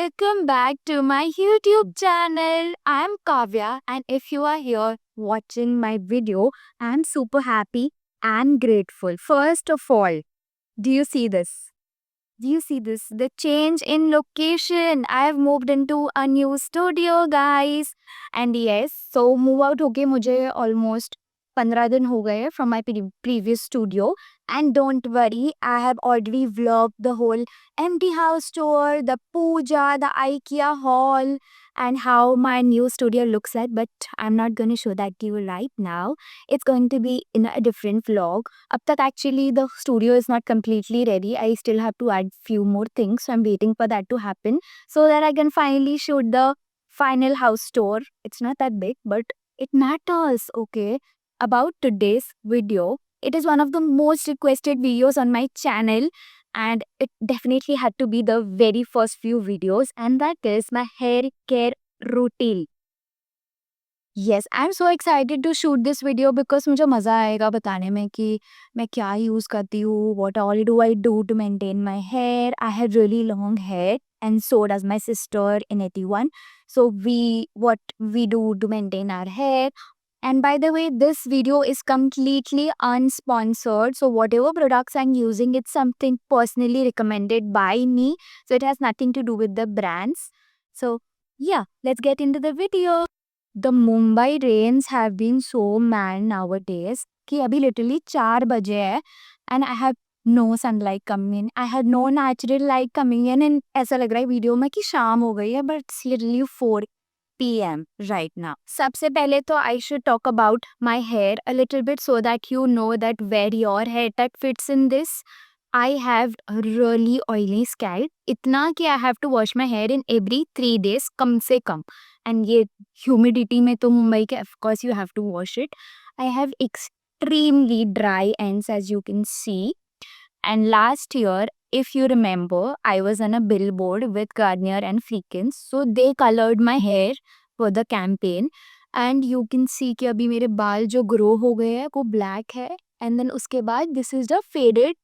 welcome back to my YouTube channel. I'm Kavya, and if you are here watching my video, I'm super happy and grateful. First of all, do you see this? Do you see this? The change in location. I have moved into a new studio, guys. And yes, so move out होके मुझे almost 15 दिन हो गए from my previous studio. And don't worry, I have already vlogged the whole empty house tour, the puja, the IKEA haul, and how my new studio looks like. But I'm not going to show that to you right now. It's going to be in a different vlog. Up tak actually the studio is not completely ready. I still have to add few more things. So I'm waiting for that to happen so that I can finally shoot the final house tour. It's not that big, but it matters, okay? About today's video. It is one of the most requested videos on my channel, and it definitely had to be the very first few videos, and that is my hair care routine. Yes, I'm so excited to shoot this video because मुझे मज़ा आएगा बताने में कि मैं क्या use करती हूँ, what all do I do to maintain my hair. I have really long hair and so does my sister in 81. So what we do to maintain our hair. And by the way, this video is completely unsponsored. So whatever products I'm using, it's something personally recommended by me. So it has nothing to do with the brands. So yeah, let's get into the video. The Mumbai rains have been so mad nowadays कि अभी literally 4 बजे है and I have no sunlight coming in. I had no natural light coming in and ऐसा लग रहा है video में कि शाम हो गई है but it's literally 4 p.m. right now. सबसे पहले तो I should talk about my hair a little bit so that you know that where your hair type fits in this. I have a really oily scalp. इतना कि I have to wash my hair in every 3 days कम से कम. And ये humidity में तो मुंबई के of course you have to wash it. I have extremely dry ends as you can see. And last year, if you remember, I was on a billboard with Garnier and Freakins. So they colored my hair for the campaign. And you can see कि अभी मेरे बाल जो grow हो गए हैं वो black है. And then उसके बाद this is the faded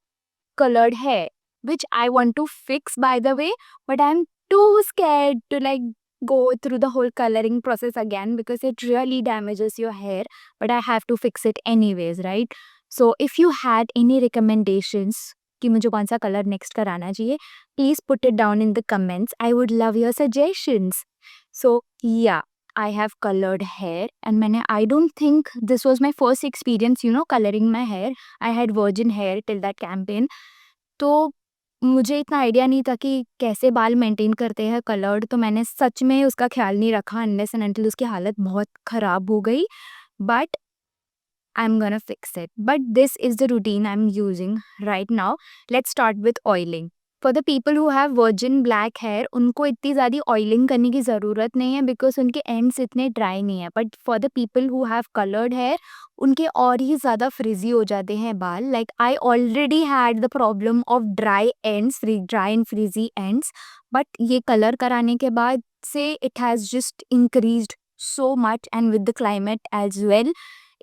colored hair, which I want to fix by the way. But I'm too scared to like go through the whole coloring process again because it really damages your hair. But I have to fix it anyways, right? So if you had any recommendations कि मुझे कौन सा colour next कराना चाहिए, please put it down in the comments. I would love your suggestions. So yeah, I have colored hair and I don't think this was my first experience, coloring my hair. I had virgin hair till that campaign. तो मुझे इतना idea नहीं था कि कैसे बाल maintain करते हैं कलर्ड, तो मैंने सच में उसका ख्याल नहीं रखा अनलेस एंड अनटिल उसकी हालत बहुत ख़राब हो गई. But I'm gonna fix it. But this is the routine I'm using right now. Let's start with oiling. For the people who have virgin black hair, उनको इतनी ज़्यादा oiling करने की ज़रूरत नहीं है because उनके ends इतने dry नहीं है. But for the people who have colored hair, उनके और ही ज़्यादा frizzy हो जाते हैं बाल. Like I already had the problem of dry ends, dry and frizzy ends. But ये color कराने के बाद से it has just increased so much, and with the climate as well,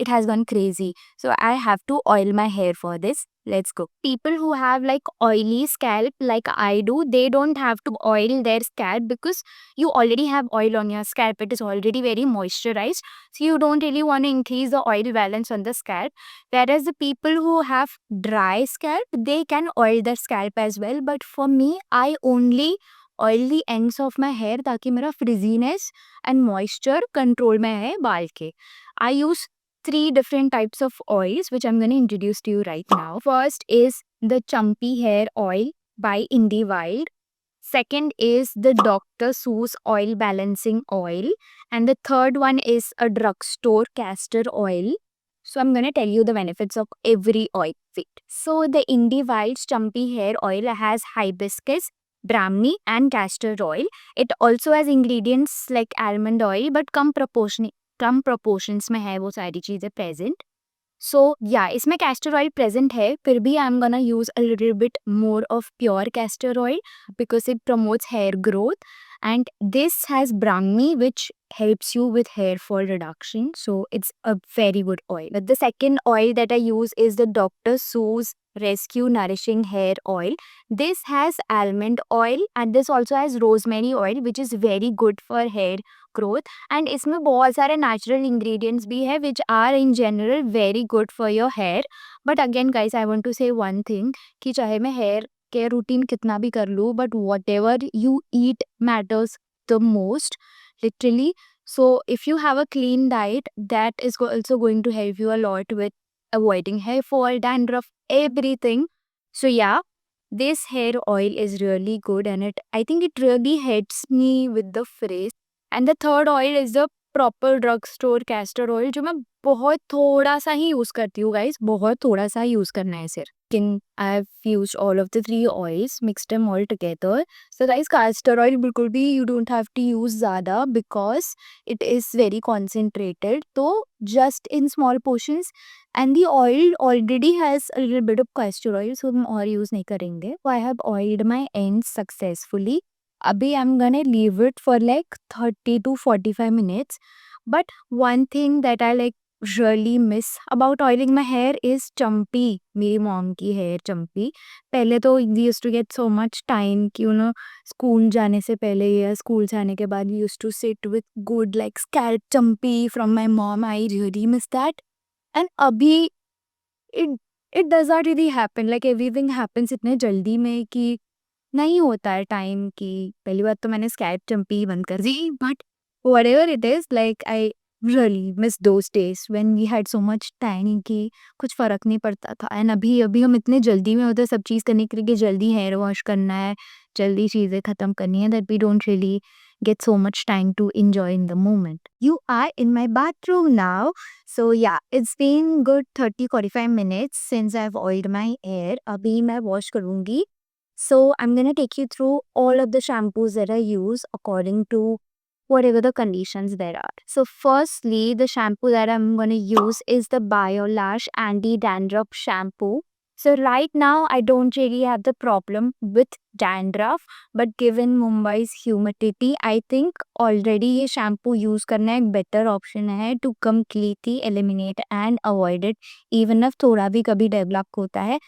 it has gone crazy. So I have to oil my hair for this. Let's go. People who have like oily scalp like I do, they don't have to oil their scalp because you already have oil on your scalp. It is already very moisturized. So you don't really want to increase the oil balance on the scalp. Whereas the people who have dry scalp, they can oil their scalp as well. But for me, I only oil the ends of my hair ताकि मेरा frizziness and moisture control में है बाल के. I use 3 different types of oils which I'm going to introduce to you right now. First is the Chumpy Hair Oil by Indie Wild. Second is the Dr. Seuss Oil Balancing Oil. And the third one is a drugstore castor oil. So I'm going to tell you the benefits of every oil. So the Indie Wild's Chumpy Hair Oil has hibiscus, brahmi and castor oil. It also has ingredients like almond oil but come proportions में है वो सारी चीज़ें present. So yeah, इसमें castor oil present है, फिर भी I'm gonna use a little bit more of pure castor oil because it promotes hair growth. and this has Brahmi, which helps you with hair fall reduction. So it's a very good oil. But the second oil that I use is the Dr. Sue's Rescue Nourishing Hair Oil. This has almond oil and this also has rosemary oil, which is very good for hair growth. And इसमें बहुत सारे natural ingredients भी है which are in general very good for your hair. But again guys, I want to say one thing कि चाहे मैं hair care routine कितना भी कर लूँ, but whatever you eat matters the most, literally. So if you have a clean diet, that is also going to help you a lot with avoiding hair fall, dandruff, everything. So yeah, this hair oil is really good and I think it really helps me with the frizz. And the third oil is the proper drugstore castor oil, जो मैं बहुत थोड़ा सा ही use करती हूँ guys, बहुत थोड़ा सा यूज करना है सिर्फ. I've used all of the three oils, mixed them all together. So guys, castor oil बिल्कुल भी you don't have to use ज़्यादा because it is very concentrated. तो just in small portions, and the oil already has a little bit of castor oil, so हम और use नहीं करेंगे. So I have oiled my ends successfully. Abhi I'm gonna leave it for like 30 to 45 minutes. But one thing that I like really miss about oiling my hair is Champi. मेरी mom की hair Champi. पहले तो we used to get so much time कि school जाने से पहले या school से आने के बाद we used to sit with good like scalp Champi from my mom. I really miss that. And abhi it it does not really happen. Like everything happens इतने जल्दी में कि नहीं होता है टाइम कि पहली बात तो मैंने स्कैल्प चंपी ही बंद कर दी. But whatever it is like I really miss those days when we had so much time कि कुछ फर्क नहीं पड़ता था. एंड अभी अभी हम इतने जल्दी में होते हैं सब चीज़ करने के लिए कि जल्दी हेयर वॉश करना है, जल्दी चीज़ें ख़त्म करनी है, that we don't really get so much time to enjoy in the moment. You are in my bathroom now. So yeah, it's been good 30-45 minutes since I've oiled my hair. अभी मैं wash करूँगी. So I'm going to take you through all of the shampoos that I use according to whatever the conditions there are. So firstly, the shampoo that I'm going to use is the Biolash Anti-Dandruff Shampoo. So right now, I don't really have the problem with dandruff, but given Mumbai's humidity, I think already ये shampoo use करना एक better option है to completely eliminate and avoid it, even if थोड़ा भी कभी develop होता है.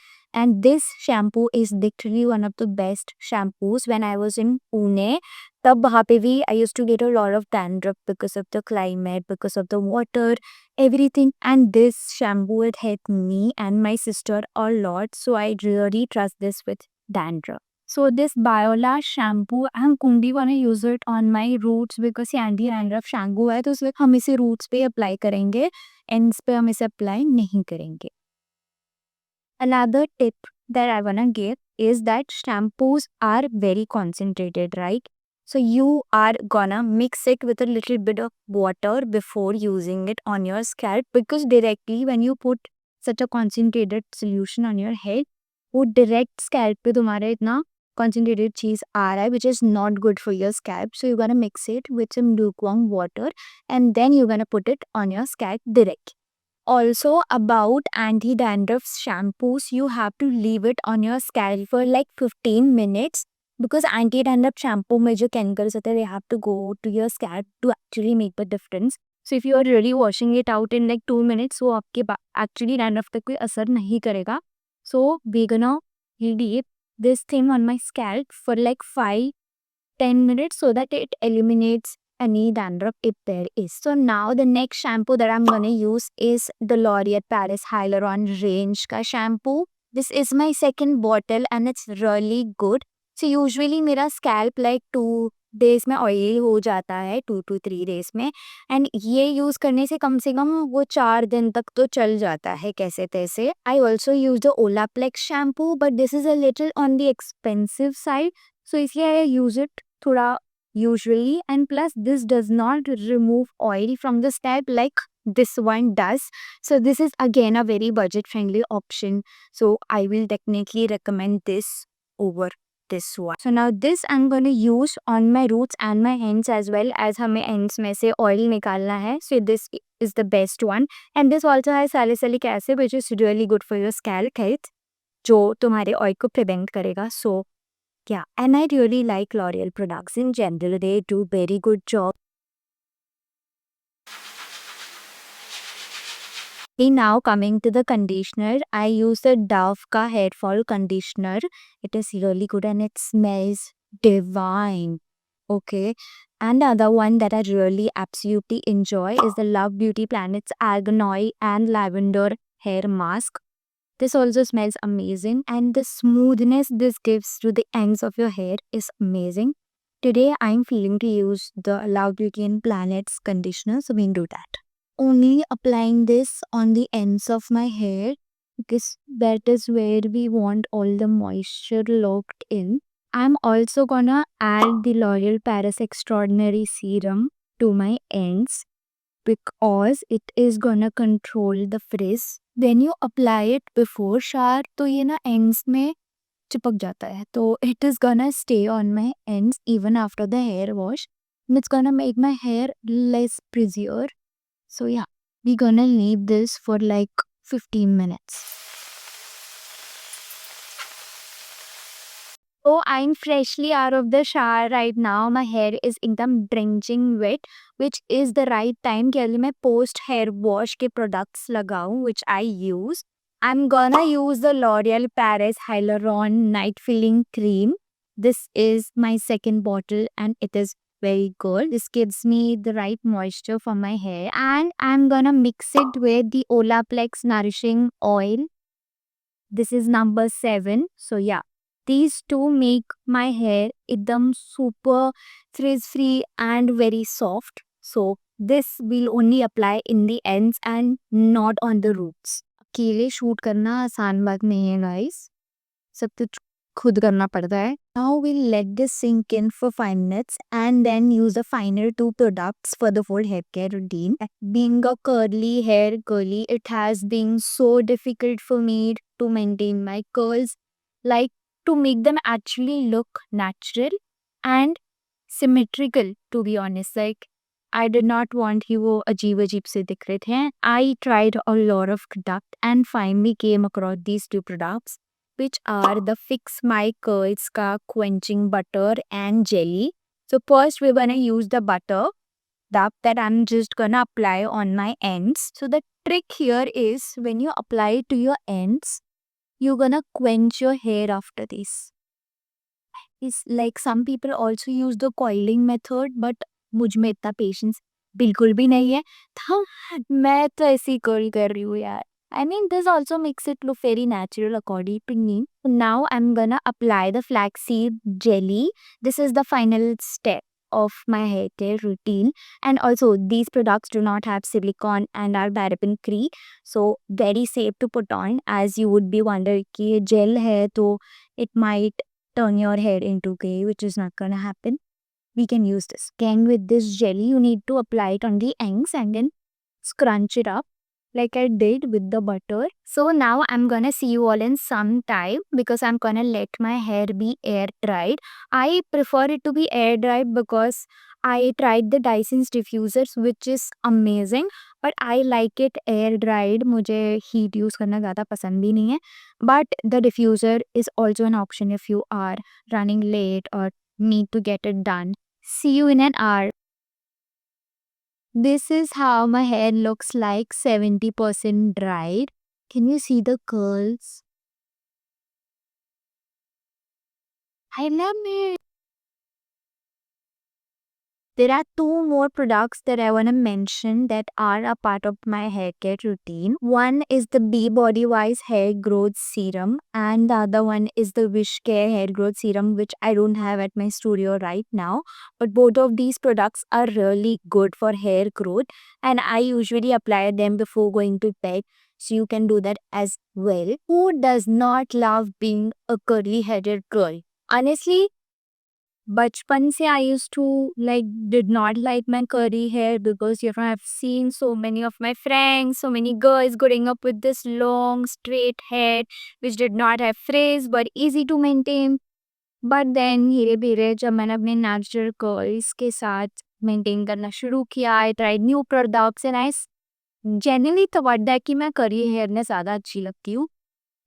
And this shampoo is literally one of the best shampoos. When I was in Pune, तब वहाँ पे भी I used to get a lot of dandruff because of the climate, because of the water, everything. And this shampoo had helped me and my sister a lot. So I really trust this with dandruff. So this Biolash shampoo, I'm only gonna use it on my roots because ये anti dandruff shampoo है, तो इसलिए हम इसे roots पे apply करेंगे, ends पे हम इसे apply नहीं करेंगे. Another tip that I wanna give is that shampoos are very concentrated, right? So you are gonna mix it with a little bit of water before using it on your scalp, because directly when you put such a concentrated solution on your head, वो direct scalp पे तुम्हारे इतना concentrated चीज़ आ रहा है, which is not good for your scalp. So you're gonna mix it with some lukewarm water and then you're gonna put it on your scalp direct. Also, about anti-dandruff shampoos, you have to leave it on your scalp for like 15 minutes because anti-dandruff shampoo में जो chemicals होते हैं, they have to go to your scalp to actually make the difference. So if you are really washing it out in like 2 minutes, वो आपके actually dandruff पे कोई असर नहीं करेगा. So we're gonna leave this thing on my scalp for like 5-10 minutes so that it eliminates any dandruff if there is. So now the next shampoo that I'm gonna use is the L'Oreal Paris Hyaluron Range का shampoo. This is my second bottle and it's really good. So usually मेरा scalp like 2 days में oily हो जाता है, 2 to 3 days में, and ये use करने से कम वो 4 दिन तक तो चल जाता है कैसे तैसे. I also use the Olaplex shampoo, but this is a little on the expensive side, so इसलिए I use it थोड़ा usually, and plus this does not remove oil from the scalp like this one does. So this is again a very budget friendly option, so I will definitely recommend this over this one. So now this I'm going to use on my roots and my ends as well, as हमें ends में से oil निकालना है. So this is the best one, and this also has salicylic acid which is really good for your scalp health, जो तुम्हारे oil को prevent करेगा. So Yeah, and I really like L'Oreal products in general. They do very good job. Okay, now coming to the conditioner, I use the Dove ka hair fall conditioner. It is really good and it smells divine. Okay. And the other one that I really absolutely enjoy is the Love Beauty Planet's Arganoi and Lavender Hair Mask. This also smells amazing, and the smoothness this gives to the ends of your hair is amazing. Today, I'm feeling to use the Love Beauty and Planet's conditioner, so we'll do that. Only applying this on the ends of my hair because that is where we want all the moisture locked in. I'm also gonna add the L'Oreal Paris Extraordinary Serum to my ends because it is gonna control the frizz. When you apply it before shower, तो ये ना ends में चिपक जाता है. तो it is gonna stay on my ends even after the hair wash. And it's gonna make my hair less frizzier. So yeah, we're gonna leave this for like 15 minutes. So I'm freshly out of the shower right now. My hair is एकदम drenching wet, which is the right time कि अभी मैं post hair wash के products लगाऊं, which I use. I'm gonna use the L'Oreal Paris Hyaluron Night Filling Cream. This is my second bottle and it is very good. This gives me the right moisture for my hair. And I'm gonna mix it with the Olaplex Nourishing Oil. This is number 7. So yeah, these two make my hair एकदम super frizz free and very soft. So this will only apply in the ends and not on the roots. अकेले shoot करना आसान बात नहीं है guys, सब कुछ खुद करना पड़ता है. Now we'll let this sink in for 5 minutes and then use the final two products for the full hair care routine. Being a curly hair girly, it has been so difficult for me to maintain my curls, like to make them actually look natural and symmetrical, to be honest. Like I did not want कि वो अजीब अजीब से दिख रहे थे. I tried a lot of product and finally came across these two products, which are the Fix My Curls ka quenching butter and jelly. So first we're gonna use the butter that I'm just gonna apply on my ends. So the trick here is when you apply it to your ends, you're gonna quench your hair after this. Is like some people also use the coiling method, but मुझ में इतना patience बिल्कुल भी नहीं है, तो मैं तो ऐसे ही कर्ल कर रही हूँ यार. I mean, this also makes it look very natural according to me. Now I'm gonna apply the flaxseed jelly. This is the final step of my hair care routine. And also, these products do not have silicone and are paraben free, so very safe to put on. As you would be wondering कि ये gel है तो it might turn your hair into gray, which is not gonna happen. We can use this. Again, with this jelly, you need to apply it on the ends and then scrunch it up like I did with the butter. So now I'm gonna see you all in some time because I'm gonna let my hair be air dried. I prefer it to be air dried because I tried the Dyson's diffusers, which is amazing, but I like it air dried. मुझे heat use करना ज़्यादा पसंद भी नहीं है. But the diffuser is also an option if you are running late or need to get it done. See you in an hour. This is how my hair looks like 70% dried. Can you see the curls? I love it. There are two more products that I want to mention that are a part of my hair care routine. One is the Be Body Wise Hair Growth Serum, and the other one is the Wish Care Hair Growth Serum, which I don't have at my studio right now. But both of these products are really good for hair growth, and I usually apply them before going to bed. So you can do that as well. Who does not love being a curly headed girl? Honestly, बचपन से I used to did not like my curly hair because I've seen so many of my friends, so many girls growing up with this long straight hair which did not have frizz but easy to maintain. But then धीरे धीरे जब मैंने अपने natural curls के साथ maintain करना शुरू किया, I tried new products and I genuinely thought that कि मैं curly hair में ज़्यादा अच्छी लगती हूँ.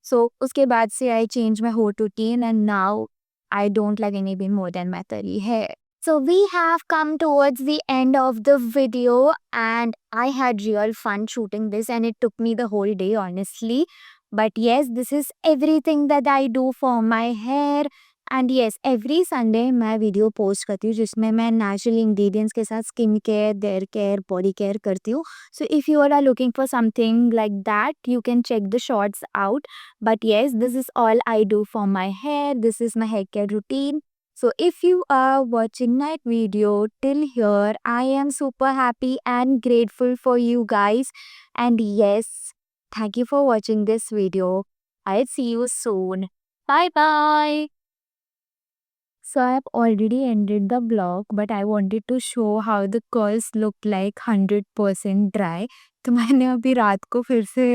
So उसके बाद से I changed my whole routine and now I don't like anything more than my curly hair. So we have come towards the end of the video and I had real fun shooting this and it took me the whole day honestly. But yes, this is everything that I do for my hair. And yes every Sunday मैं video post करती हूँ जिसमें मैं natural ingredients के साथ skin care, hair care, body care करती हूँ. So if you are looking for something like that you can check the shorts out. But yes, this is all I do for my hair. This is my hair care routine. So if you are watching that video till here, I am super happy and grateful for you guys. And yes, thank you for watching this video. I'll see you soon. Bye bye. So I've already ended the vlog, but I wanted to show how the curls look like 100% dry. तो मैंने अभी रात को फिर से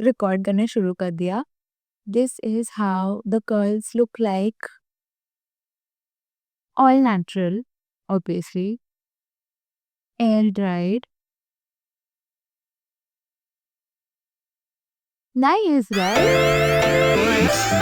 record करना शुरू कर दिया. This is how the curls look like. All natural, obviously. Air dried. Nice, right?